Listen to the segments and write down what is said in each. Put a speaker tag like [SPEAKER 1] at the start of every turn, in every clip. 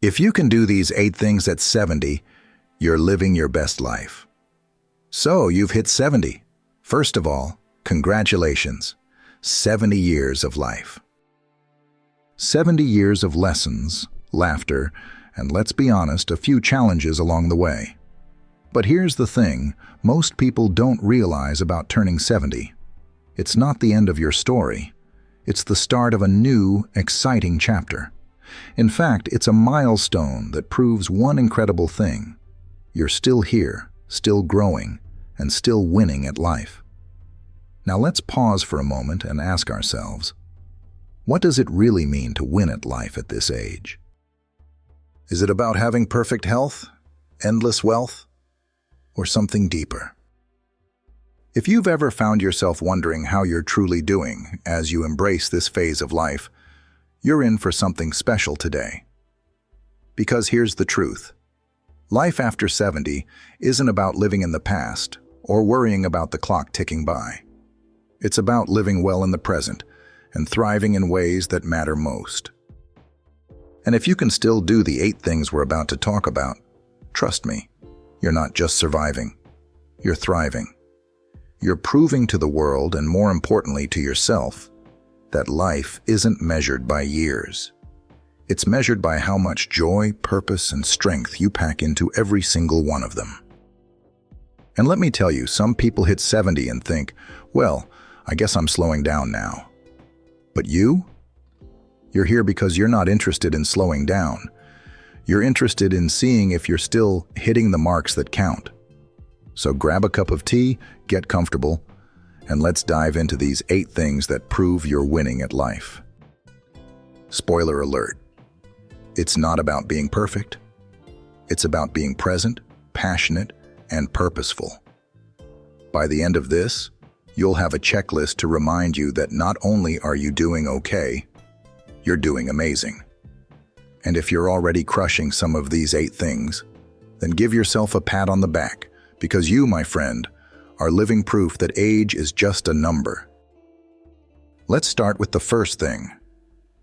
[SPEAKER 1] If you can do these 8 things at 70, you're living your best life. So you've hit 70. First of all, congratulations. 70 years of life. 70 years of lessons, laughter, and let's be honest, a few challenges along the way. But here's the thing, most people don't realize about turning 70. It's not the end of your story. It's the start of a new, exciting chapter. In fact, it's a milestone that proves one incredible thing. You're still here, still growing, and still winning at life. Now let's pause for a moment and ask ourselves, what does it really mean to win at life at this age? Is it about having perfect health, endless wealth, or something deeper? If you've ever found yourself wondering how you're truly doing as you embrace this phase of life, you're in for something special today. Because here's the truth. Life after 70 isn't about living in the past or worrying about the clock ticking by. It's about living well in the present and thriving in ways that matter most. And if you can still do the 8 things we're about to talk about, trust me, you're not just surviving, you're thriving. You're proving to the world, and more importantly to yourself, that life isn't measured by years. It's measured by how much joy, purpose, and strength you pack into every single one of them. And let me tell you, some people hit 70 and think, well, I guess I'm slowing down now. But you? You're here because you're not interested in slowing down. You're interested in seeing if you're still hitting the marks that count. So grab a cup of tea, get comfortable, and let's dive into these 8 things that prove you're winning at life. Spoiler alert. It's not about being perfect. It's about being present, passionate, and purposeful. By the end of this, you'll have a checklist to remind you that not only are you doing okay, you're doing amazing. And if you're already crushing some of these 8 things, then give yourself a pat on the back, because you, my friend, are living proof that age is just a number. Let's start with the first thing.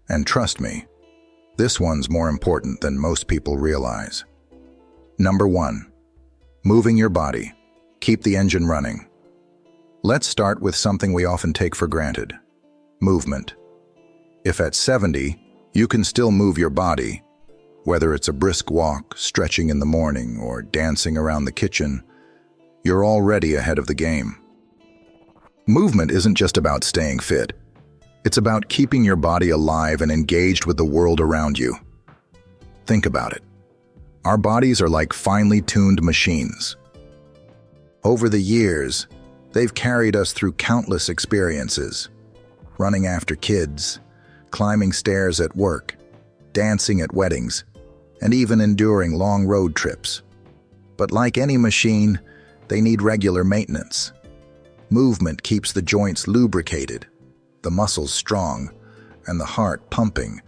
[SPEAKER 1] And trust me, this one's more important than most people realize. Number 1, moving your body. Keep the engine running. Let's start with something we often take for granted: movement. If at 70, you can still move your body, whether it's a brisk walk, stretching in the morning, or dancing around the kitchen, you're already ahead of the game. Movement isn't just about staying fit. It's about keeping your body alive and engaged with the world around you. Think about it. Our bodies are like finely tuned machines. Over the years, they've carried us through countless experiences, running after kids, climbing stairs at work, dancing at weddings, and even enduring long road trips. But like any machine, they need regular maintenance. Movement keeps the joints lubricated, the muscles strong, and the heart pumping.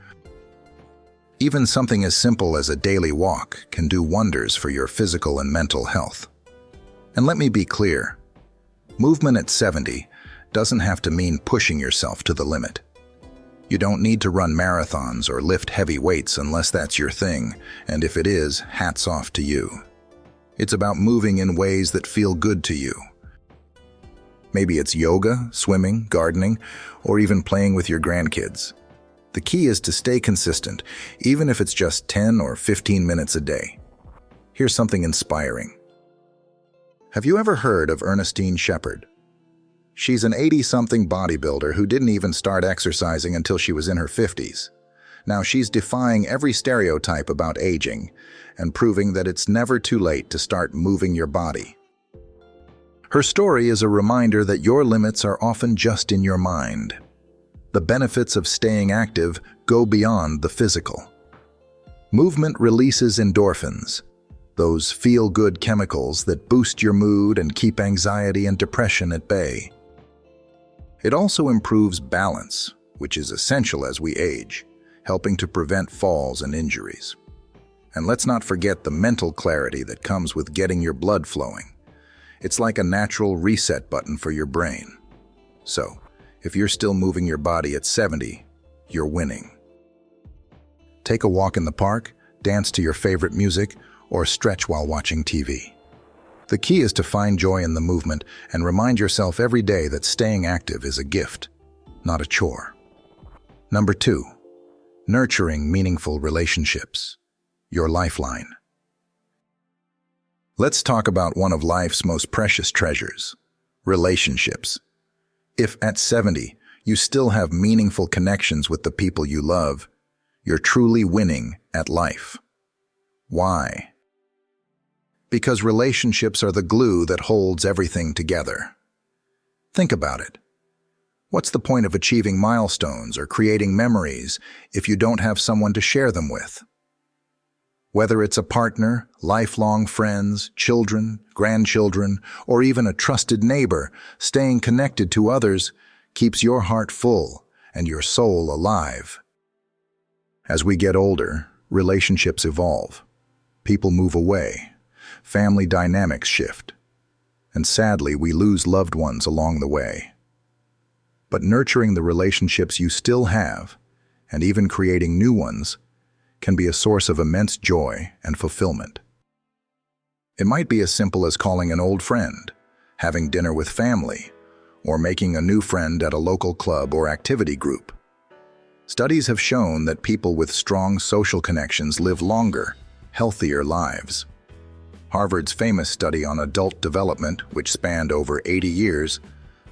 [SPEAKER 1] Even something as simple as a daily walk can do wonders for your physical and mental health. And let me be clear, movement at 70 doesn't have to mean pushing yourself to the limit. You don't need to run marathons or lift heavy weights unless that's your thing, and if it is, hats off to you. It's about moving in ways that feel good to you. Maybe it's yoga, swimming, gardening, or even playing with your grandkids. The key is to stay consistent, even if it's just 10 or 15 minutes a day. Here's something inspiring. Have you ever heard of Ernestine Shepherd? She's an 80-something bodybuilder who didn't even start exercising until she was in her 50s. Now she's defying every stereotype about aging and proving that it's never too late to start moving your body. Her story is a reminder that your limits are often just in your mind. The benefits of staying active go beyond the physical. Movement releases endorphins, those feel-good chemicals that boost your mood and keep anxiety and depression at bay. It also improves balance, which is essential as we age, helping to prevent falls and injuries. And let's not forget the mental clarity that comes with getting your blood flowing. It's like a natural reset button for your brain. So, if you're still moving your body at 70, you're winning. Take a walk in the park, dance to your favorite music, or stretch while watching TV. The key is to find joy in the movement and remind yourself every day that staying active is a gift, not a chore. Number 2, nurturing meaningful relationships. Your lifeline. Let's talk about one of life's most precious treasures, relationships. If at 70, you still have meaningful connections with the people you love, you're truly winning at life. Why? Because relationships are the glue that holds everything together. Think about it. What's the point of achieving milestones or creating memories if you don't have someone to share them with? Whether it's a partner, lifelong friends, children, grandchildren, or even a trusted neighbor, staying connected to others keeps your heart full and your soul alive. As we get older, relationships evolve. People move away. Family dynamics shift. And sadly, we lose loved ones along the way. But nurturing the relationships you still have, and even creating new ones, can be a source of immense joy and fulfillment. It might be as simple as calling an old friend, having dinner with family, or making a new friend at a local club or activity group. Studies have shown that people with strong social connections live longer, healthier lives. Harvard's famous study on adult development, which spanned over 80 years,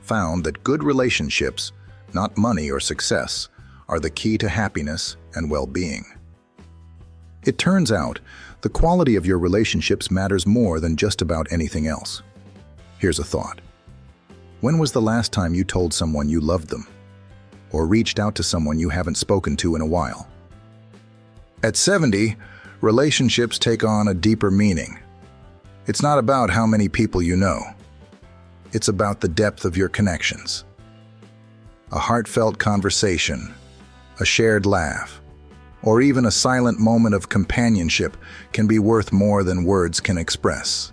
[SPEAKER 1] found that good relationships, not money or success, are the key to happiness and well-being. It turns out, the quality of your relationships matters more than just about anything else. Here's a thought. When was the last time you told someone you loved them? Or reached out to someone you haven't spoken to in a while? At 70, relationships take on a deeper meaning. It's not about how many people you know. It's about the depth of your connections. A heartfelt conversation, a shared laugh, or even a silent moment of companionship can be worth more than words can express.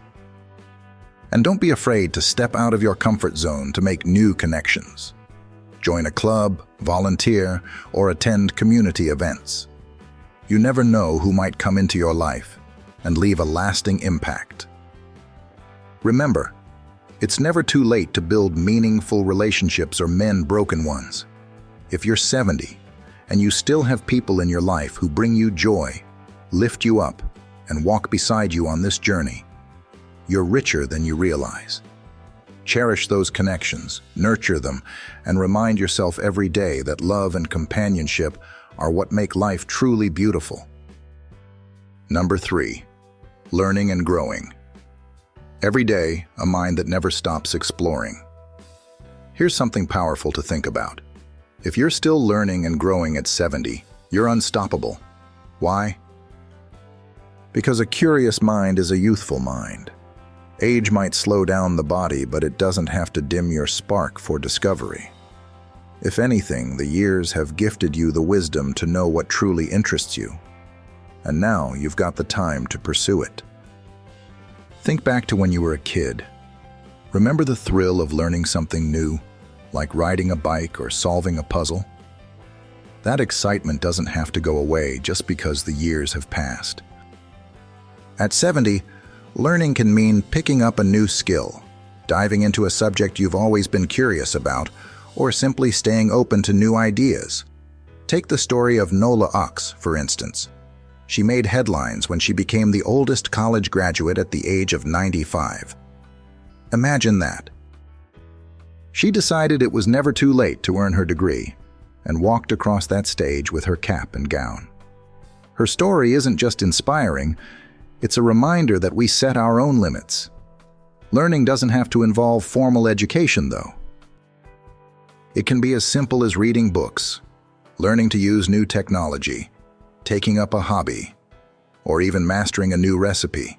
[SPEAKER 1] And don't be afraid to step out of your comfort zone to make new connections. Join a club, volunteer, or attend community events. You never know who might come into your life and leave a lasting impact. Remember, it's never too late to build meaningful relationships or mend broken ones. If you're 70 and you still have people in your life who bring you joy, lift you up, and walk beside you on this journey, you're richer than you realize. Cherish those connections, nurture them, and remind yourself every day that love and companionship are what make life truly beautiful. Number 3, learning and growing. Every day, a mind that never stops exploring. Here's something powerful to think about. If you're still learning and growing at 70, you're unstoppable. Why? Because a curious mind is a youthful mind. Age might slow down the body, but it doesn't have to dim your spark for discovery. If anything, the years have gifted you the wisdom to know what truly interests you. And now you've got the time to pursue it. Think back to when you were a kid. Remember the thrill of learning something new, like riding a bike or solving a puzzle? That excitement doesn't have to go away just because the years have passed. At 70, learning can mean picking up a new skill, diving into a subject you've always been curious about, or simply staying open to new ideas. Take the story of Nola Ox, for instance. She made headlines when she became the oldest college graduate at the age of 95. Imagine that. She decided it was never too late to earn her degree and walked across that stage with her cap and gown. Her story isn't just inspiring, it's a reminder that we set our own limits. Learning doesn't have to involve formal education, though. It can be as simple as reading books, learning to use new technology, taking up a hobby, or even mastering a new recipe.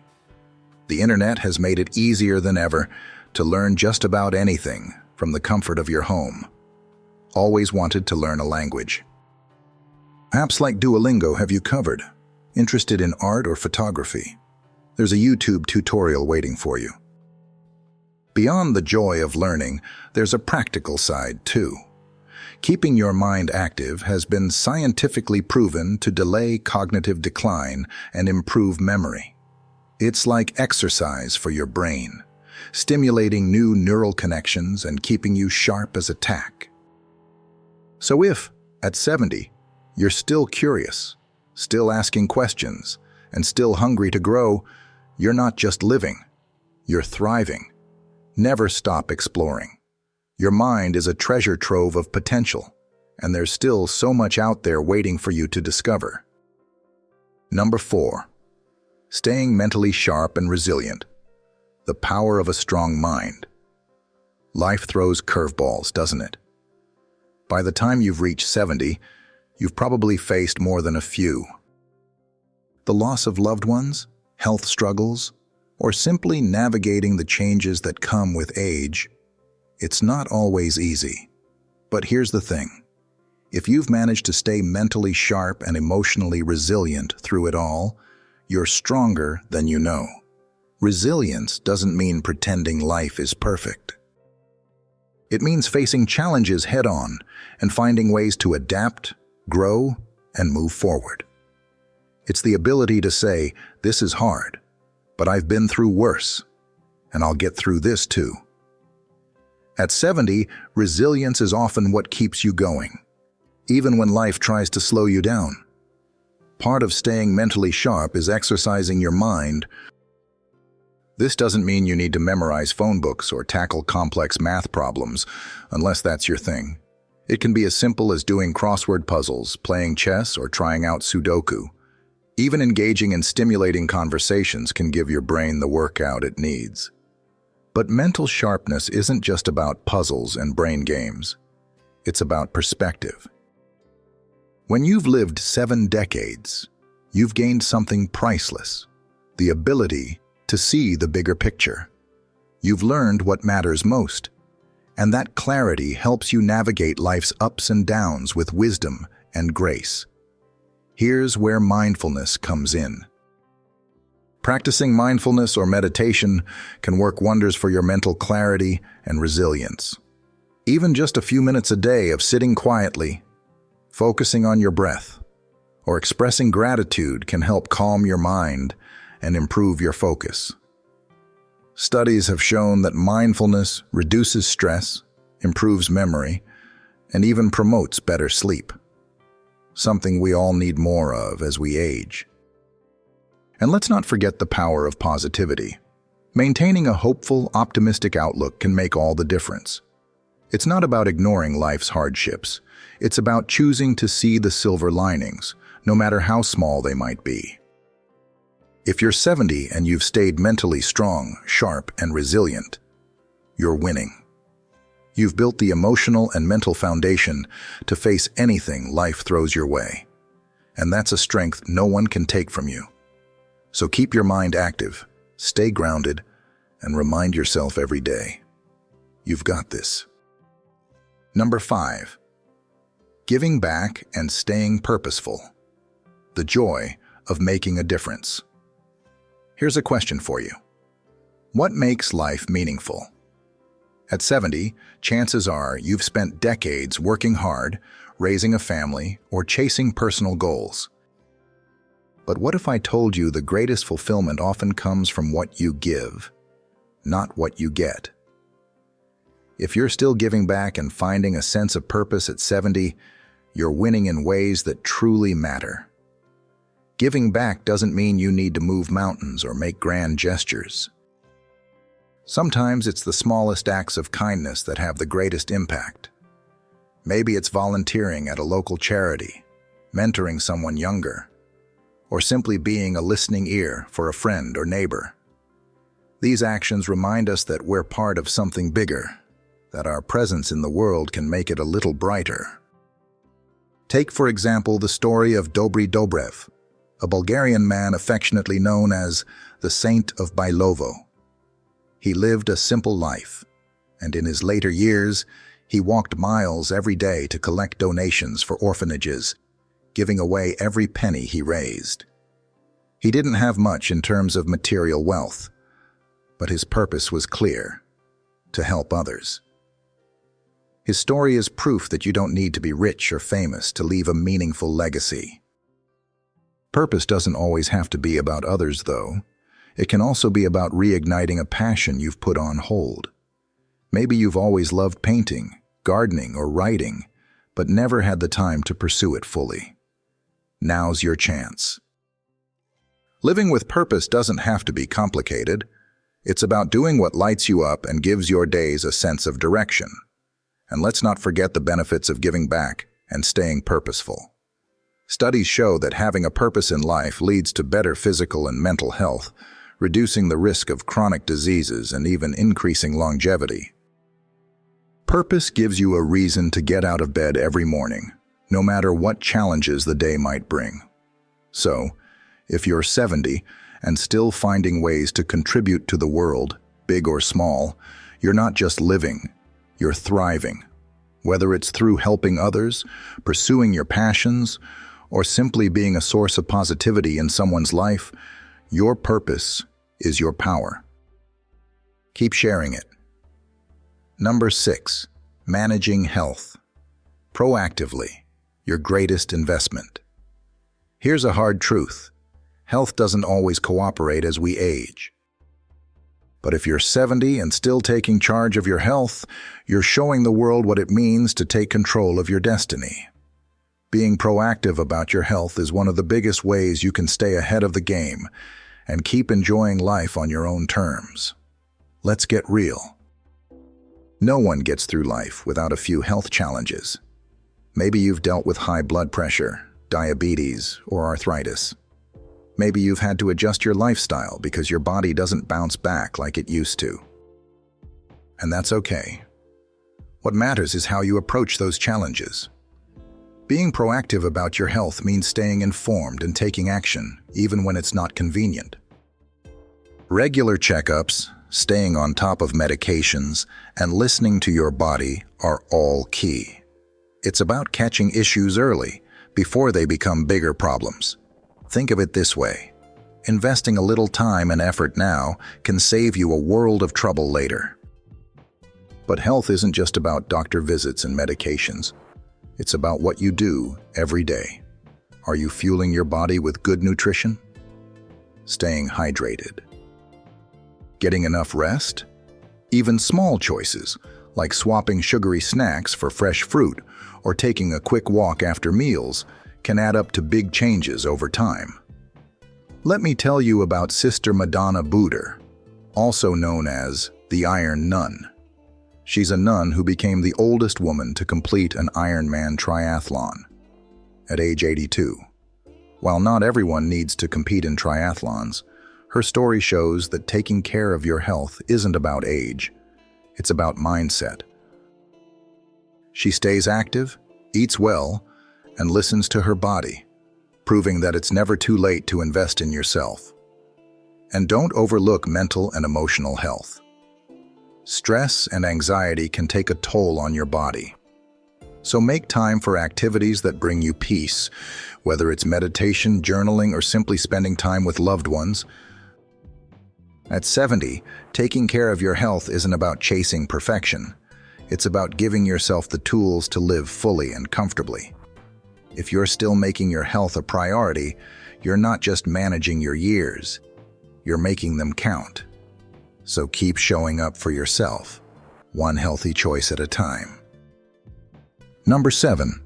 [SPEAKER 1] The internet has made it easier than ever to learn just about anything from the comfort of your home. Always wanted to learn a language? Apps like Duolingo have you covered. Interested in art or photography? There's a YouTube tutorial waiting for you. Beyond the joy of learning, there's a practical side too. Keeping your mind active has been scientifically proven to delay cognitive decline and improve memory. It's like exercise for your brain, stimulating new neural connections and keeping you sharp as a tack. So if, at 70, you're still curious, still asking questions, and still hungry to grow, you're not just living, you're thriving. Never stop exploring. Your mind is a treasure trove of potential, and there's still so much out there waiting for you to discover. Number 4. Staying mentally sharp and resilient. The power of a strong mind. Life throws curveballs, doesn't it? By the time you've reached 70, you've probably faced more than a few. The loss of loved ones, health struggles, or simply navigating the changes that come with age. It's not always easy. But here's the thing. If you've managed to stay mentally sharp and emotionally resilient through it all, you're stronger than you know. Resilience doesn't mean pretending life is perfect. It means facing challenges head-on and finding ways to adapt, grow, and move forward. It's the ability to say, "This is hard, but I've been through worse, and I'll get through this too." At 70, resilience is often what keeps you going, even when life tries to slow you down. Part of staying mentally sharp is exercising your mind. This doesn't mean you need to memorize phone books or tackle complex math problems, unless that's your thing. It can be as simple as doing crossword puzzles, playing chess, or trying out Sudoku. Even engaging in stimulating conversations can give your brain the workout it needs. But mental sharpness isn't just about puzzles and brain games. It's about perspective. When you've lived 7 decades, you've gained something priceless, the ability to see the bigger picture. You've learned what matters most, and that clarity helps you navigate life's ups and downs with wisdom and grace. Here's where mindfulness comes in. Practicing mindfulness or meditation can work wonders for your mental clarity and resilience. Even just a few minutes a day of sitting quietly, focusing on your breath, or expressing gratitude can help calm your mind and improve your focus. Studies have shown that mindfulness reduces stress, improves memory, and even promotes better sleep. Something we all need more of as we age. And let's not forget the power of positivity. Maintaining a hopeful, optimistic outlook can make all the difference. It's not about ignoring life's hardships. It's about choosing to see the silver linings, no matter how small they might be. If you're 70 and you've stayed mentally strong, sharp, and resilient, you're winning. You've built the emotional and mental foundation to face anything life throws your way. And that's a strength no one can take from you. So keep your mind active, stay grounded, and remind yourself every day, you've got this. Number 5. Giving back and staying purposeful. The joy of making a difference. Here's a question for you. What makes life meaningful? At 70, chances are you've spent decades working hard, raising a family, or chasing personal goals. But what if I told you the greatest fulfillment often comes from what you give, not what you get? If you're still giving back and finding a sense of purpose at 70, you're winning in ways that truly matter. Giving back doesn't mean you need to move mountains or make grand gestures. Sometimes it's the smallest acts of kindness that have the greatest impact. Maybe it's volunteering at a local charity, mentoring someone younger, or simply being a listening ear for a friend or neighbor. These actions remind us that we're part of something bigger, that our presence in the world can make it a little brighter. Take, for example, the story of Dobry Dobrev, a Bulgarian man affectionately known as the Saint of Bailovo. He lived a simple life, and in his later years, he walked miles every day to collect donations for orphanages, giving away every penny he raised. He didn't have much in terms of material wealth, but his purpose was clear: to help others. His story is proof that you don't need to be rich or famous to leave a meaningful legacy. Purpose doesn't always have to be about others, though. It can also be about reigniting a passion you've put on hold. Maybe you've always loved painting, gardening, or writing, but never had the time to pursue it fully. Now's your chance. Living with purpose doesn't have to be complicated. It's about doing what lights you up and gives your days a sense of direction. And let's not forget the benefits of giving back and staying purposeful. Studies show that having a purpose in life leads to better physical and mental health, reducing the risk of chronic diseases and even increasing longevity. Purpose gives you a reason to get out of bed every morning, no matter what challenges the day might bring. So, if you're 70 and still finding ways to contribute to the world, big or small, you're not just living, you're thriving. Whether it's through helping others, pursuing your passions, or simply being a source of positivity in someone's life, your purpose is your power. Keep sharing it. Number 6, managing health. Proactively, your greatest investment. Here's a hard truth. Health doesn't always cooperate as we age. But if you're 70 and still taking charge of your health, you're showing the world what it means to take control of your destiny. Being proactive about your health is one of the biggest ways you can stay ahead of the game and keep enjoying life on your own terms. Let's get real. No one gets through life without a few health challenges. Maybe you've dealt with high blood pressure, diabetes, or arthritis. Maybe you've had to adjust your lifestyle because your body doesn't bounce back like it used to. And that's okay. What matters is how you approach those challenges. Being proactive about your health means staying informed and taking action, even when it's not convenient. Regular checkups, staying on top of medications, and listening to your body are all key. It's about catching issues early, before they become bigger problems. Think of it this way. Investing a little time and effort now can save you a world of trouble later. But health isn't just about doctor visits and medications. It's about what you do every day. Are you fueling your body with good nutrition? Staying hydrated? Getting enough rest? Even small choices, like swapping sugary snacks for fresh fruit or taking a quick walk after meals, can add up to big changes over time. Let me tell you about Sister Madonna Buder, also known as the Iron Nun. She's a nun who became the oldest woman to complete an Ironman triathlon at age 82. While not everyone needs to compete in triathlons, her story shows that taking care of your health isn't about age. It's about mindset. She stays active, eats well, and listens to her body, proving that it's never too late to invest in yourself. And don't overlook mental and emotional health. Stress and anxiety can take a toll on your body. So make time for activities that bring you peace, whether it's meditation, journaling, or simply spending time with loved ones. At 70, taking care of your health isn't about chasing perfection. It's about giving yourself the tools to live fully and comfortably. If you're still making your health a priority, you're not just managing your years, you're making them count. So keep showing up for yourself, one healthy choice at a time. Number 7,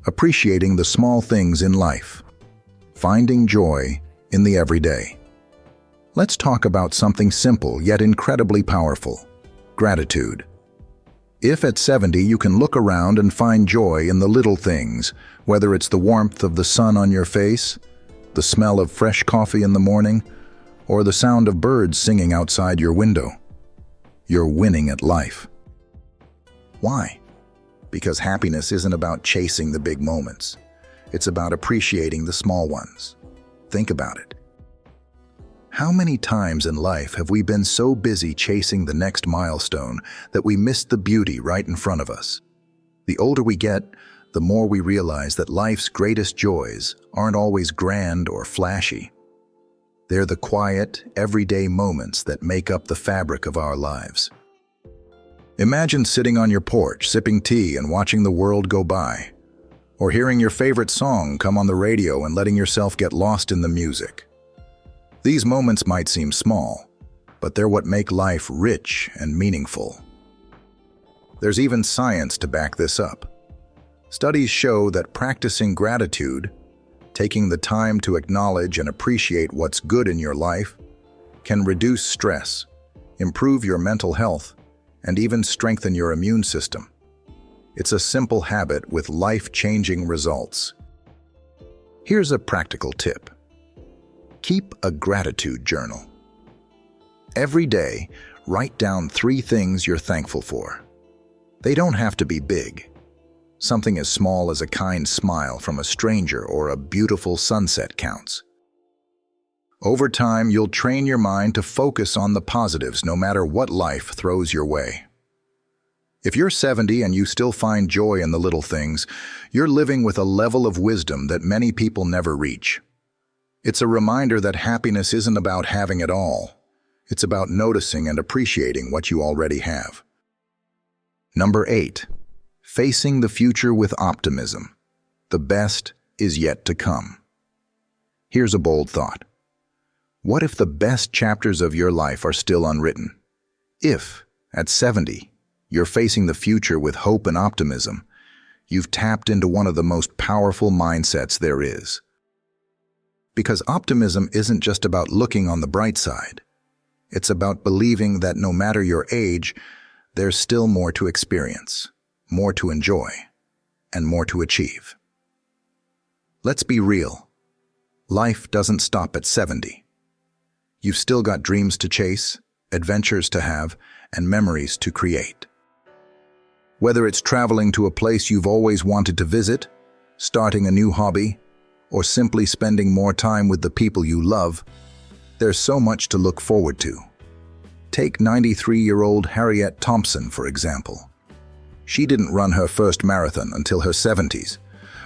[SPEAKER 1] appreciating the small things in life. Finding joy in the everyday. Let's talk about something simple yet incredibly powerful: gratitude. If at 70 you can look around and find joy in the little things, whether it's the warmth of the sun on your face, the smell of fresh coffee in the morning, or the sound of birds singing outside your window, you're winning at life. Why? Because happiness isn't about chasing the big moments. It's about appreciating the small ones. Think about it. How many times in life have we been so busy chasing the next milestone that we missed the beauty right in front of us? The older we get, the more we realize that life's greatest joys aren't always grand or flashy. They're the quiet, everyday moments that make up the fabric of our lives. Imagine sitting on your porch, sipping tea and watching the world go by, or hearing your favorite song come on the radio and letting yourself get lost in the music. These moments might seem small, but they're what make life rich and meaningful. There's even science to back this up. Studies show that practicing gratitude, taking the time to acknowledge and appreciate what's good in your life, can reduce stress, improve your mental health, and even strengthen your immune system. It's a simple habit with life-changing results. Here's a practical tip. Keep a gratitude journal. Every day, write down 3 things you're thankful for. They don't have to be big. Something as small as a kind smile from a stranger or a beautiful sunset counts. Over time, you'll train your mind to focus on the positives no matter what life throws your way. If you're 70 and you still find joy in the little things, you're living with a level of wisdom that many people never reach. It's a reminder that happiness isn't about having it all. It's about noticing and appreciating what you already have. Number 8. Facing the future with optimism. The best is yet to come. Here's a bold thought. What if the best chapters of your life are still unwritten? If, at 70, you're facing the future with hope and optimism, you've tapped into one of the most powerful mindsets there is. Because optimism isn't just about looking on the bright side. It's about believing that no matter your age, there's still more to experience, more to enjoy, and more to achieve. Let's be real. Life doesn't stop at 70. You've still got dreams to chase, adventures to have, and memories to create. Whether it's traveling to a place you've always wanted to visit, starting a new hobby, or simply spending more time with the people you love, there's so much to look forward to. Take 93-year-old Harriet Thompson, for example. She didn't run her first marathon until her 70s,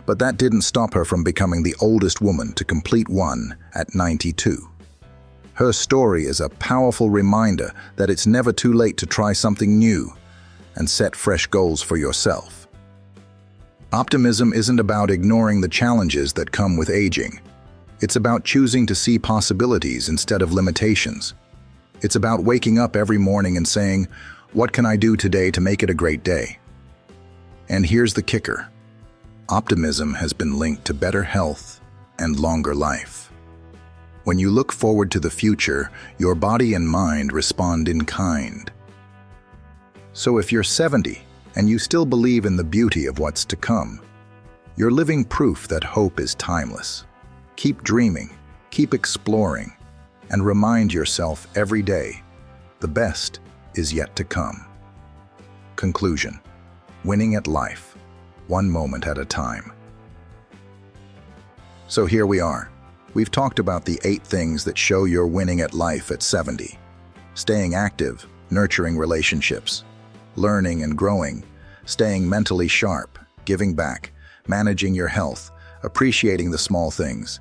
[SPEAKER 1] but that didn't stop her from becoming the oldest woman to complete one at 92. Her story is a powerful reminder that it's never too late to try something new and set fresh goals for yourself. Optimism isn't about ignoring the challenges that come with aging. It's about choosing to see possibilities instead of limitations. It's about waking up every morning and saying, "What can I do today to make it a great day?" And here's the kicker. Optimism has been linked to better health and longer life. When you look forward to the future, your body and mind respond in kind. So if you're 70 and you still believe in the beauty of what's to come, you're living proof that hope is timeless. Keep dreaming, keep exploring, and remind yourself every day, the best is yet to come. Conclusion: winning at life, one moment at a time. So here we are. We've talked about the 8 things that show you're winning at life at 70. Staying active, nurturing relationships, learning and growing, staying mentally sharp, giving back, managing your health, appreciating the small things,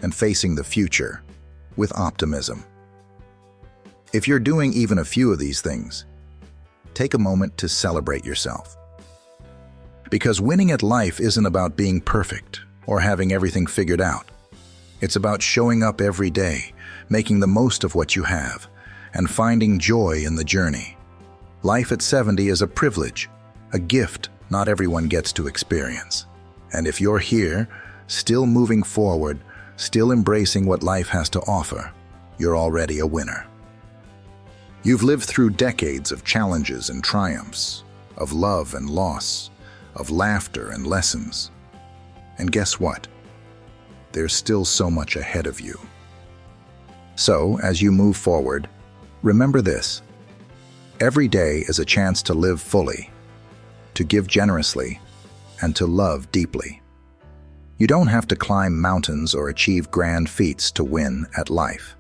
[SPEAKER 1] and facing the future with optimism. If you're doing even a few of these things, take a moment to celebrate yourself. Because winning at life isn't about being perfect or having everything figured out. It's about showing up every day, making the most of what you have, and finding joy in the journey. Life at 70 is a privilege, a gift not everyone gets to experience. And if you're here, still moving forward, still embracing what life has to offer, you're already a winner. You've lived through decades of challenges and triumphs, of love and loss, of laughter and lessons. And guess what? There's still so much ahead of you. So, as you move forward, remember this. Every day is a chance to live fully, to give generously, and to love deeply. You don't have to climb mountains or achieve grand feats to win at life.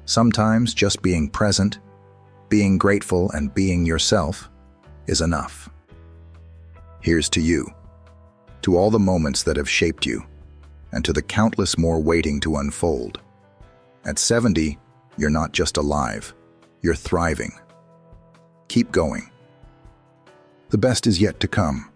[SPEAKER 1] Sometimes just being present, being grateful, and being yourself is enough. Here's to you, to all the moments that have shaped you, and to the countless more waiting to unfold. At 70, you're not just alive, you're thriving. Keep going, The best is yet to come.